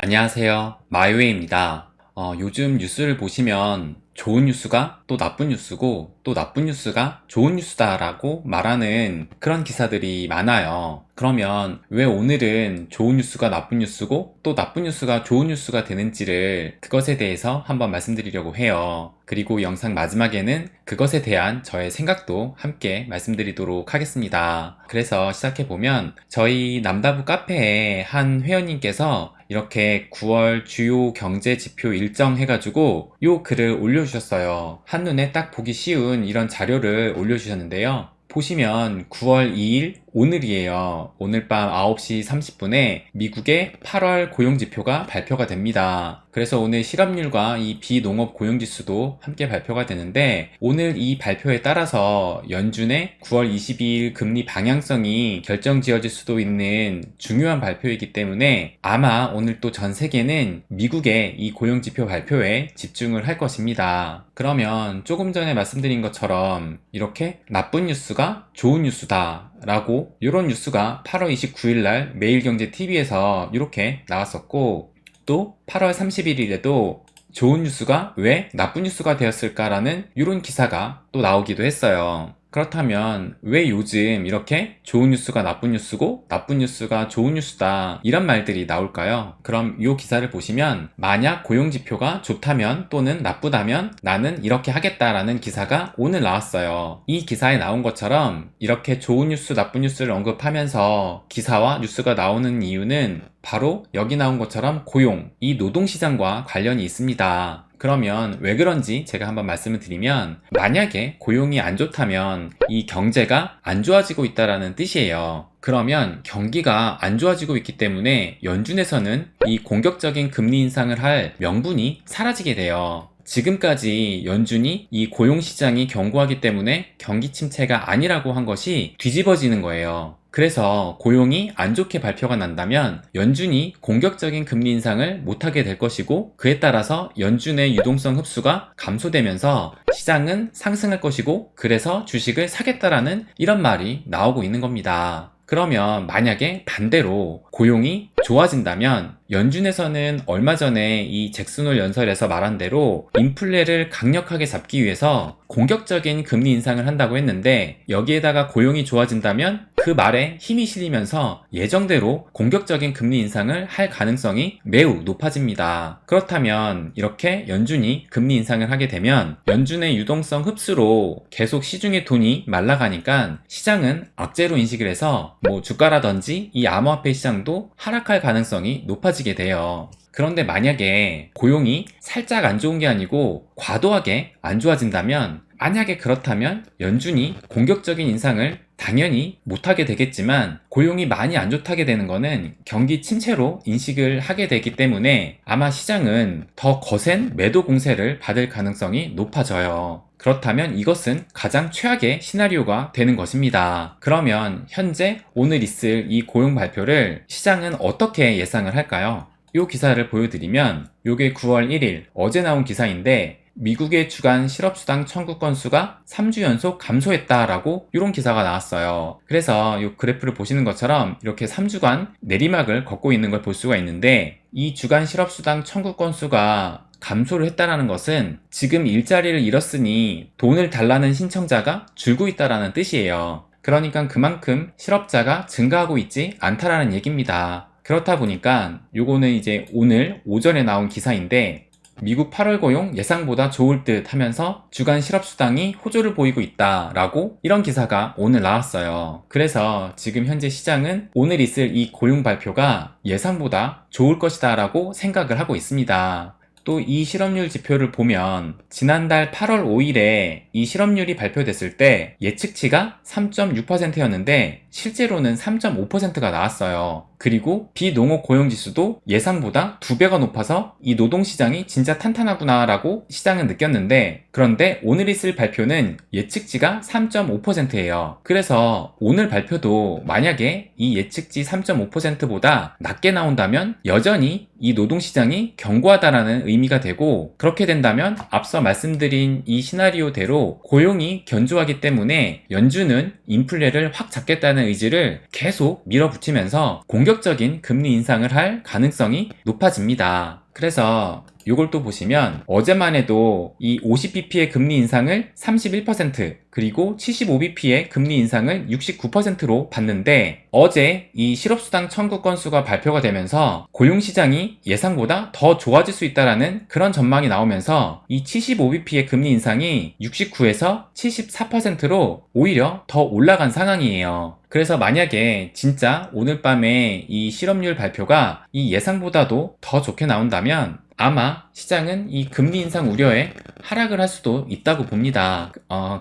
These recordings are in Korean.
안녕하세요. 마이웨이입니다. 요즘 뉴스를 보시면 좋은 뉴스가 또 나쁜 뉴스고 또 나쁜 뉴스가 좋은 뉴스다라고 말하는 그런 기사들이 많아요. 그러면 왜 오늘은 좋은 뉴스가 나쁜 뉴스고 또 나쁜 뉴스가 좋은 뉴스가 되는지를 그것에 대해서 한번 말씀드리려고 해요. 그리고 영상 마지막에는 그것에 대한 저의 생각도 함께 말씀드리도록 하겠습니다. 그래서 시작해보면 저희 남다부 카페에 한 회원님께서 이렇게 9월 주요 경제 지표 일정 해가지고 요 글을 올려주셨어요. 한눈에 딱 보기 쉬운 이런 자료를 올려주셨는데요. 보시면 9월 2일 오늘이에요. 오늘 밤 9시 30분에 미국의 8월 고용지표가 발표가 됩니다. 그래서 오늘 실업률과 이 비농업 고용지수도 함께 발표가 되는데 오늘 이 발표에 따라서 연준의 9월 22일 금리 방향성이 결정지어질 수도 있는 중요한 발표이기 때문에 아마 오늘 또 전 세계는 미국의 이 고용지표 발표에 집중을 할 것입니다. 그러면 조금 전에 말씀드린 것처럼 이렇게 나쁜 뉴스가 좋은 뉴스다 라고 이런 뉴스가 8월 29일 날 매일경제TV에서 이렇게 나왔었고 또 8월 31일에도 좋은 뉴스가 왜 나쁜 뉴스가 되었을까라는 이런 기사가 또 나오기도 했어요. 그렇다면 왜 요즘 이렇게 좋은 뉴스가 나쁜 뉴스고 나쁜 뉴스가 좋은 뉴스다 이런 말들이 나올까요? 그럼 이 기사를 보시면 만약 고용지표가 좋다면 또는 나쁘다면 나는 이렇게 하겠다라는 기사가 오늘 나왔어요. 이 기사에 나온 것처럼 이렇게 좋은 뉴스 나쁜 뉴스를 언급하면서 기사와 뉴스가 나오는 이유는 바로 여기 나온 것처럼 고용, 이 노동시장과 관련이 있습니다. 그러면 왜 그런지 제가 한번 말씀을 드리면 만약에 고용이 안 좋다면 이 경제가 안 좋아지고 있다라는 뜻이에요. 그러면 경기가 안 좋아지고 있기 때문에 연준에서는 이 공격적인 금리 인상을 할 명분이 사라지게 돼요. 지금까지 연준이 이 고용시장이 견고하기 때문에 경기 침체가 아니라고 한 것이 뒤집어지는 거예요. 그래서 고용이 안 좋게 발표가 난다면 연준이 공격적인 금리 인상을 못하게 될 것이고 그에 따라서 연준의 유동성 흡수가 감소되면서 시장은 상승할 것이고 그래서 주식을 사겠다라는 이런 말이 나오고 있는 겁니다. 그러면 만약에 반대로 고용이 좋아진다면 연준에서는 얼마 전에 이 잭슨홀 연설에서 말한 대로 인플레를 강력하게 잡기 위해서 공격적인 금리 인상을 한다고 했는데 여기에다가 고용이 좋아진다면 그 말에 힘이 실리면서 예정대로 공격적인 금리 인상을 할 가능성이 매우 높아집니다. 그렇다면 이렇게 연준이 금리 인상을 하게 되면 연준의 유동성 흡수로 계속 시중의 돈이 말라가니까 시장은 악재로 인식을 해서 주가라든지 이 암호화폐 시장도 하락할 가능성이 높아지게 돼요. 그런데 만약에 고용이 살짝 안 좋은 게 아니고 과도하게 안 좋아진다면 만약에 그렇다면 연준이 공격적인 인상을 당연히 못하게 되겠지만 고용이 많이 안 좋다게 되는 거는 경기 침체로 인식을 하게 되기 때문에 아마 시장은 더 거센 매도 공세를 받을 가능성이 높아져요. 그렇다면 이것은 가장 최악의 시나리오가 되는 것입니다. 그러면 현재 오늘 있을 이 고용 발표를 시장은 어떻게 예상을 할까요? 이 기사를 보여드리면 이게 9월 1일 어제 나온 기사인데 미국의 주간 실업수당 청구 건수가 3주 연속 감소했다라고 이런 기사가 나왔어요. 그래서 이 그래프를 보시는 것처럼 이렇게 3주간 내리막을 걷고 있는 걸 볼 수가 있는데 이 주간 실업수당 청구 건수가 감소를 했다는 것은 지금 일자리를 잃었으니 돈을 달라는 신청자가 줄고 있다는 뜻이에요. 그러니까 그만큼 실업자가 증가하고 있지 않다라는 얘기입니다. 그렇다 보니까 요거는 이제 오늘 오전에 나온 기사인데 미국 8월 고용 예상보다 좋을 듯 하면서 주간 실업수당이 호조를 보이고 있다라고 이런 기사가 오늘 나왔어요. 그래서 지금 현재 시장은 오늘 있을 이 고용 발표가 예상보다 좋을 것이다 라고 생각을 하고 있습니다. 또 이 실업률 지표를 보면 지난달 8월 5일에 이 실업률이 발표됐을 때 예측치가 3.6%였는데 실제로는 3.5%가 나왔어요. 그리고 비농업 고용지수도 예상보다 2배가 높아서 이 노동시장이 진짜 탄탄하구나 라고 시장은 느꼈는데 그런데 오늘 있을 발표는 예측치가 3.5%예요. 그래서 오늘 발표도 만약에 이 예측치 3.5%보다 낮게 나온다면 여전히 이 노동시장이 견고하다라는 의미가 되고 그렇게 된다면 앞서 말씀드린 이 시나리오대로 고용이 견조하기 때문에 연준은 인플레를 확 잡겠다는 의지를 계속 밀어붙이면서 공격적인 공격적인 금리 인상을 할 가능성이 높아집니다. 그래서 요걸 또 보시면 어제만 해도 이 50bp의 금리 인상을 31% 그리고 75bp의 금리 인상을 69%로 봤는데 어제 이 실업수당 청구 건수가 발표가 되면서 고용시장이 예상보다 더 좋아질 수 있다라는 그런 전망이 나오면서 이 75bp의 금리 인상이 69에서 74%로 오히려 더 올라간 상황이에요. 그래서 만약에 진짜 오늘 밤에 이 실업률 발표가 이 예상보다도 더 좋게 나온다면 아마 시장은 이 금리 인상 우려에 하락을 할 수도 있다고 봅니다.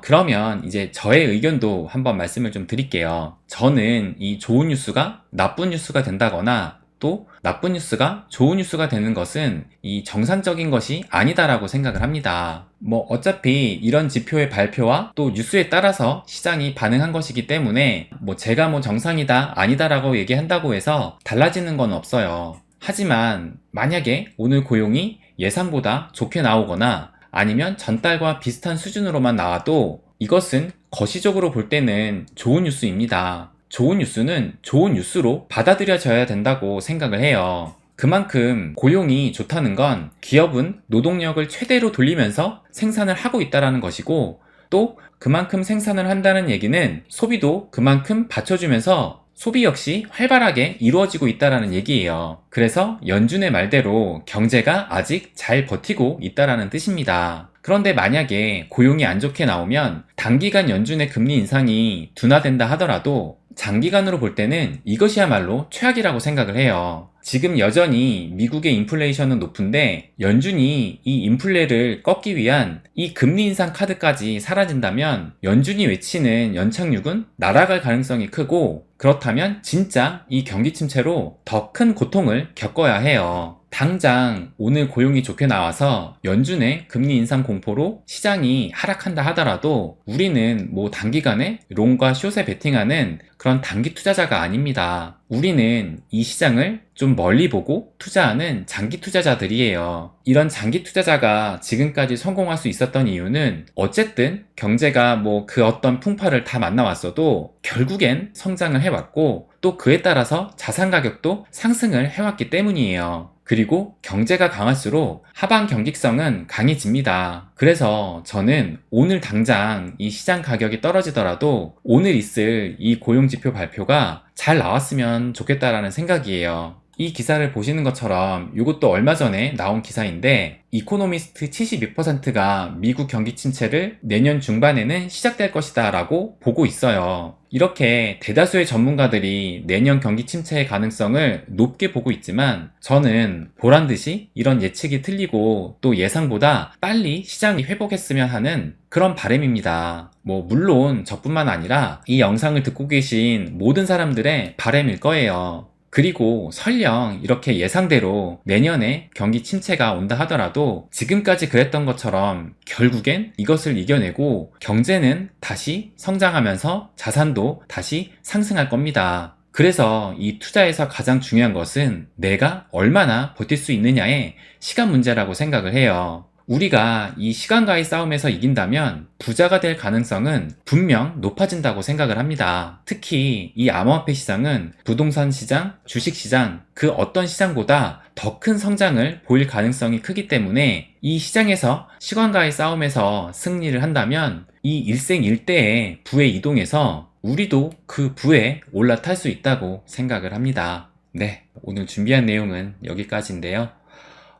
그러면 이제 저의 의견도 한번 말씀을 좀 드릴게요. 저는 이 좋은 뉴스가 나쁜 뉴스가 된다거나 또 나쁜 뉴스가 좋은 뉴스가 되는 것은 이 정상적인 것이 아니다라고 생각을 합니다. 어차피 이런 지표의 발표와 또 뉴스에 따라서 시장이 반응한 것이기 때문에 제가 정상이다 아니다라고 얘기한다고 해서 달라지는 건 없어요. 하지만 만약에 오늘 고용이 예상보다 좋게 나오거나 아니면 전달과 비슷한 수준으로만 나와도 이것은 거시적으로 볼 때는 좋은 뉴스입니다. 좋은 뉴스는 좋은 뉴스로 받아들여져야 된다고 생각을 해요. 그만큼 고용이 좋다는 건 기업은 노동력을 최대로 돌리면서 생산을 하고 있다는 것이고 또 그만큼 생산을 한다는 얘기는 소비도 그만큼 받쳐주면서 소비 역시 활발하게 이루어지고 있다는 얘기예요. 그래서 연준의 말대로 경제가 아직 잘 버티고 있다는 뜻입니다. 그런데 만약에 고용이 안 좋게 나오면 단기간 연준의 금리 인상이 둔화된다 하더라도 장기간으로 볼 때는 이것이야말로 최악이라고 생각을 해요. 지금 여전히 미국의 인플레이션은 높은데 연준이 이 인플레를 꺾기 위한 이 금리 인상 카드까지 사라진다면 연준이 외치는 연착륙은 날아갈 가능성이 크고 그렇다면 진짜 이 경기 침체로 더 큰 고통을 겪어야 해요. 당장 오늘 고용이 좋게 나와서 연준의 금리 인상 공포로 시장이 하락한다 하더라도 우리는 단기간에 롱과 숏에 베팅하는 그런 단기 투자자가 아닙니다. 우리는 이 시장을 좀 멀리 보고 투자하는 장기 투자자들이에요. 이런 장기 투자자가 지금까지 성공할 수 있었던 이유는 어쨌든 경제가 그 어떤 풍파를 다 만나왔어도 결국엔 성장을 해왔고 또 그에 따라서 자산 가격도 상승을 해왔기 때문이에요. 그리고 경제가 강할수록 하방 경직성은 강해집니다. 그래서 저는 오늘 당장 이 시장 가격이 떨어지더라도 오늘 있을 이 고용지표 발표가 잘 나왔으면 좋겠다라는 생각이에요. 이 기사를 보시는 것처럼 이것도 얼마 전에 나온 기사인데 이코노미스트 72%가 미국 경기 침체를 내년 중반에는 시작될 것이다 라고 보고 있어요. 이렇게 대다수의 전문가들이 내년 경기 침체의 가능성을 높게 보고 있지만 저는 보란듯이 이런 예측이 틀리고 또 예상보다 빨리 시장이 회복했으면 하는 그런 바람입니다. 물론 저뿐만 아니라 이 영상을 듣고 계신 모든 사람들의 바람일 거예요. 그리고 설령 이렇게 예상대로 내년에 경기 침체가 온다 하더라도 지금까지 그랬던 것처럼 결국엔 이것을 이겨내고 경제는 다시 성장하면서 자산도 다시 상승할 겁니다. 그래서 이 투자에서 가장 중요한 것은 내가 얼마나 버틸 수 있느냐의 시간 문제라고 생각을 해요. 우리가 이 시간과의 싸움에서 이긴다면 부자가 될 가능성은 분명 높아진다고 생각을 합니다. 특히 이 암호화폐 시장은 부동산 시장, 주식 시장, 그 어떤 시장보다 더 큰 성장을 보일 가능성이 크기 때문에 이 시장에서 시간과의 싸움에서 승리를 한다면 이 일생일대의 부에 이동해서 우리도 그 부에 올라탈 수 있다고 생각을 합니다. 네, 오늘 준비한 내용은 여기까지인데요.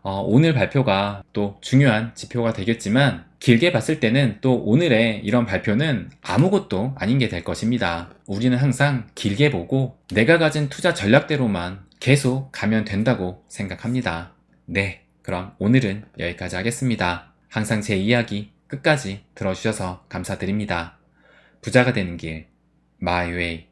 오늘 발표가 또 중요한 지표가 되겠지만 길게 봤을 때는 또 오늘의 이런 발표는 아무것도 아닌 게 될 것입니다. 우리는 항상 길게 보고 내가 가진 투자 전략대로만 계속 가면 된다고 생각합니다. 네, 그럼 오늘은 여기까지 하겠습니다. 항상 제 이야기 끝까지 들어주셔서 감사드립니다. 부자가 되는 길, My Way.